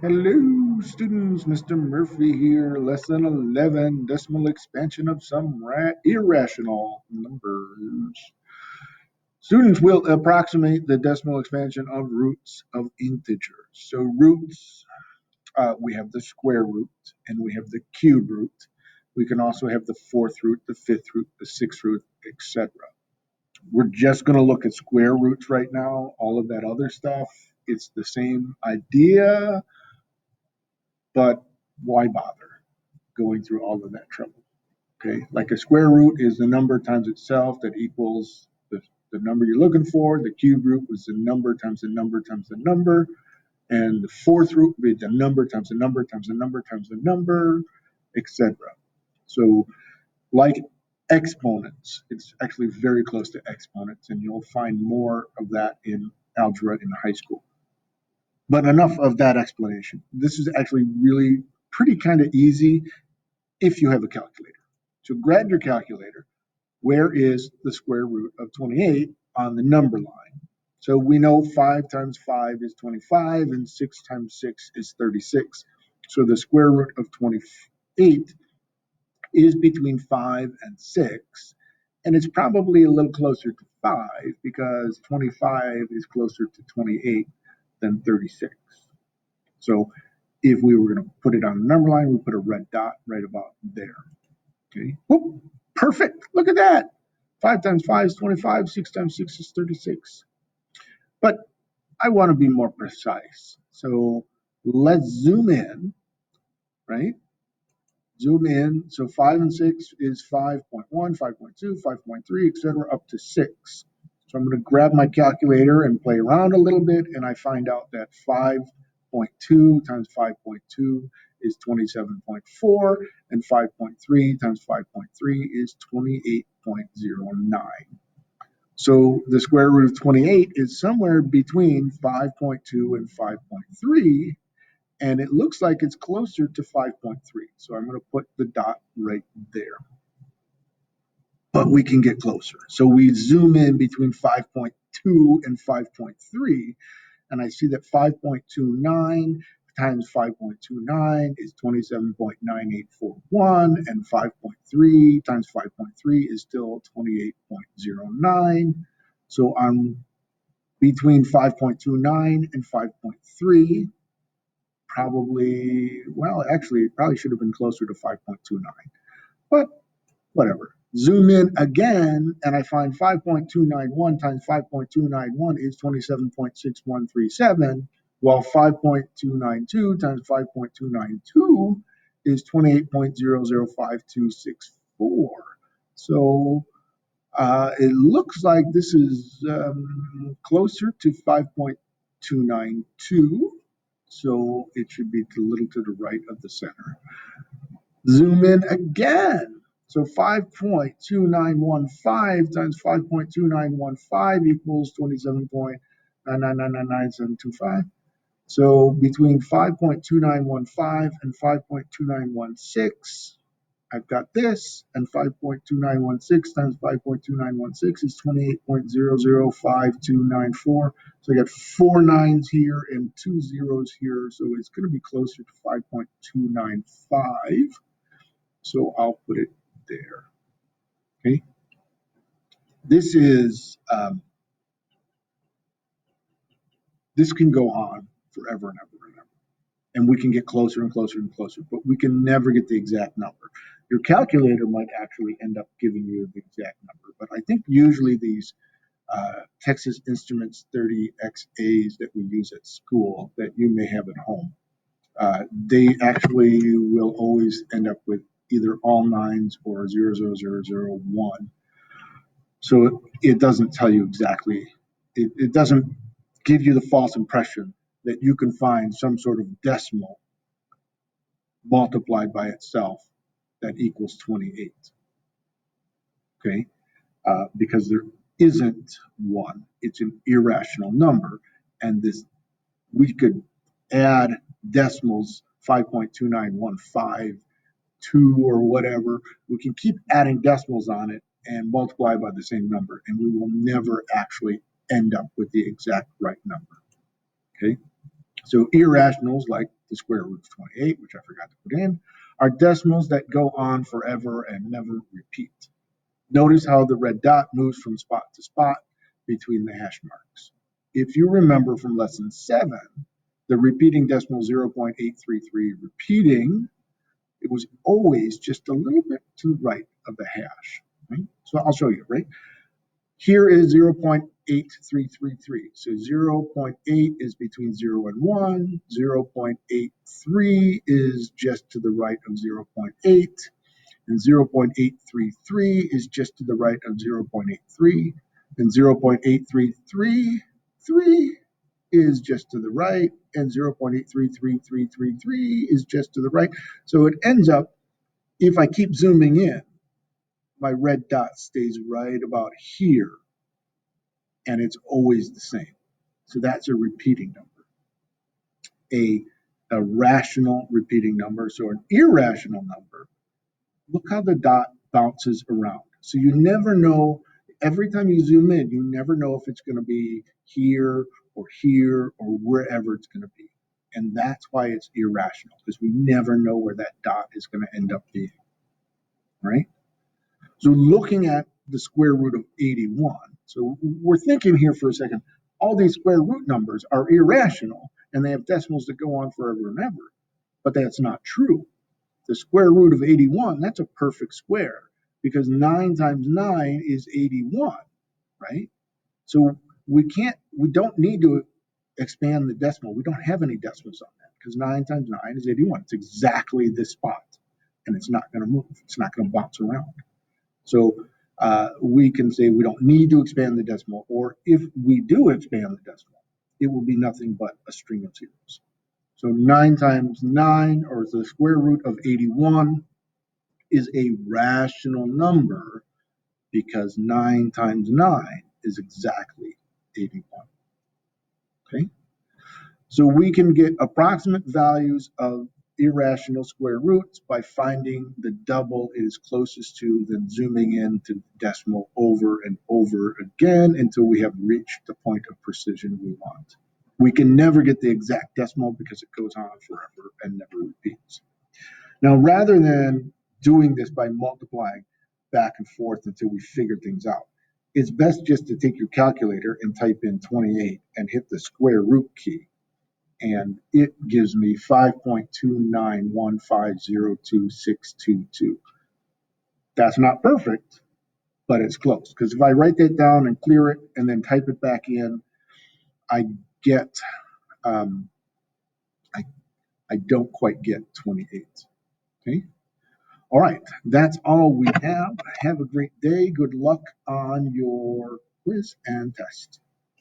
Hello, students. Mr. Murphy here. Lesson 11 decimal expansion of some irrational numbers. Students will approximate the decimal expansion of roots of integers. So, roots, we have the square root and we have the cube root. We can also have the fourth root, the fifth root, the sixth root, etc. We're just going to look at square roots right now. All of that other stuff, it's the same idea, but why bother going through all of that trouble? Okay, like a square root is the number times itself that equals the number you're looking for. The cube root was the number times the number times the number. And the fourth root would be the number times the number times the number times the number, etc. So, like exponents, it's actually very close to exponents, and you'll find more of that in algebra in high school. But enough of that explanation. This is actually really pretty kind of easy if you have a calculator. So grab your calculator. Where is the square root of 28 on the number line? So we know 5 times 5 is 25 and 6 times 6 is 36. So the square root of 28 is between 5 and 6. And it's probably a little closer to 5 because 25 is closer to 28 than 36. So if we were going to put it on the number line, we put a red dot right about there. Okay. Whoop, perfect. Look at that. 5 times 5 is 25. 6 times 6 is 36. But I want to be more precise. So let's zoom in, right? Zoom in. So 5 and 6 is 5.1, 5.2, 5.3, etc. up to 6. So I'm going to grab my calculator and play around a little bit, and I find out that 5.2 times 5.2 is 27.4, and 5.3 times 5.3 is 28.09. So the square root of 28 is somewhere between 5.2 and 5.3, and it looks like it's closer to 5.3. So I'm going to put the dot right there. But we can get closer. So we zoom in between 5.2 and 5.3, and I see that 5.29 times 5.29 is 27.9841, and 5.3 times 5.3 is still 28.09. So I'm between 5.29 and 5.3, probably, well, actually, it probably should have been closer to 5.29, but whatever. Zoom in again, and I find 5.291 times 5.291 is 27.6137, while 5.292 times 5.292 is 28.005264. So it looks like this is closer to 5.292, so it should be a little to the right of the center. Zoom in again. So 5.2915 times 5.2915 equals 27.999999725. So between 5.2915 and 5.2916, I've got this, and 5.2916 times 5.2916 is 28.005294. So I got 4 nines here and 2 zeros here, so it's going to be closer to 5.295. So I'll put it there. Okay. This is this can go on forever and ever and ever, and we can get closer and closer and closer, but we can never get the exact number. Your calculator might actually end up giving you the exact number, but I think usually these Texas Instruments 30XAs that we use at school that you may have at home, they actually will always end up with either all nines or 00001. So it doesn't tell you exactly, it doesn't give you the false impression that you can find some sort of decimal multiplied by itself that equals 28. Okay, because there isn't one. It's an irrational number, and this we could add decimals 5.2915, 2 or whatever. We can keep adding decimals on it and multiply by the same number, and we will never actually end up with the exact right number. Okay. So irrationals, like the square root of 28, which I forgot to put in, are decimals that go on forever and never repeat. Notice how the red dot moves from spot to spot between the hash marks. If you remember from lesson 7, the repeating decimal 0.833 repeating, it was always just a little bit to the right of the hash. Right? So I'll show you, right? Here is 0.8333. So 0.8 is between 0 and 1. 0.83 is just to the right of 0.8. And 0.833 is just to the right of 0.83. And 0.8333 is just to the right. And 0.833333 is just to the right. So it ends up, if I keep zooming in, my red dot stays right about here, and it's always the same. So that's a repeating number, a rational repeating number. So an irrational number, look how the dot bounces around. So you never know, every time you zoom in, you never know if it's going to be here or wherever it's going to be. And that's why it's irrational, because we never know where that dot is going to end up being, right? So looking at the square root of 81, so we're thinking here for a second, all these square root numbers are irrational and they have decimals that go on forever and ever, but that's not true. The square root of 81, that's a perfect square because 9 times 9 is 81, right? So we don't need to expand the decimal. We don't have any decimals on that because 9 times 9 is 81. It's exactly this spot, and it's not going to move. It's not going to bounce around. So we can say we don't need to expand the decimal, or if we do expand the decimal, it will be nothing but a string of zeros. So 9 times 9, or the square root of 81, is a rational number because 9 times 9 is exactly 81. Okay? So we can get approximate values of irrational square roots by finding the double it is closest to, then zooming in to decimal over and over again until we have reached the point of precision we want. We can never get the exact decimal because it goes on forever and never repeats. Now, rather than doing this by multiplying back and forth until we figure things out, it's best just to take your calculator and type in 28 and hit the square root key. And it gives me 5.291502622. That's not perfect, but it's close. Because if I write that down and clear it and then type it back in, I get, I don't quite get 28. Okay. All right, that's all we have. Have a great day. Good luck on your quiz and test.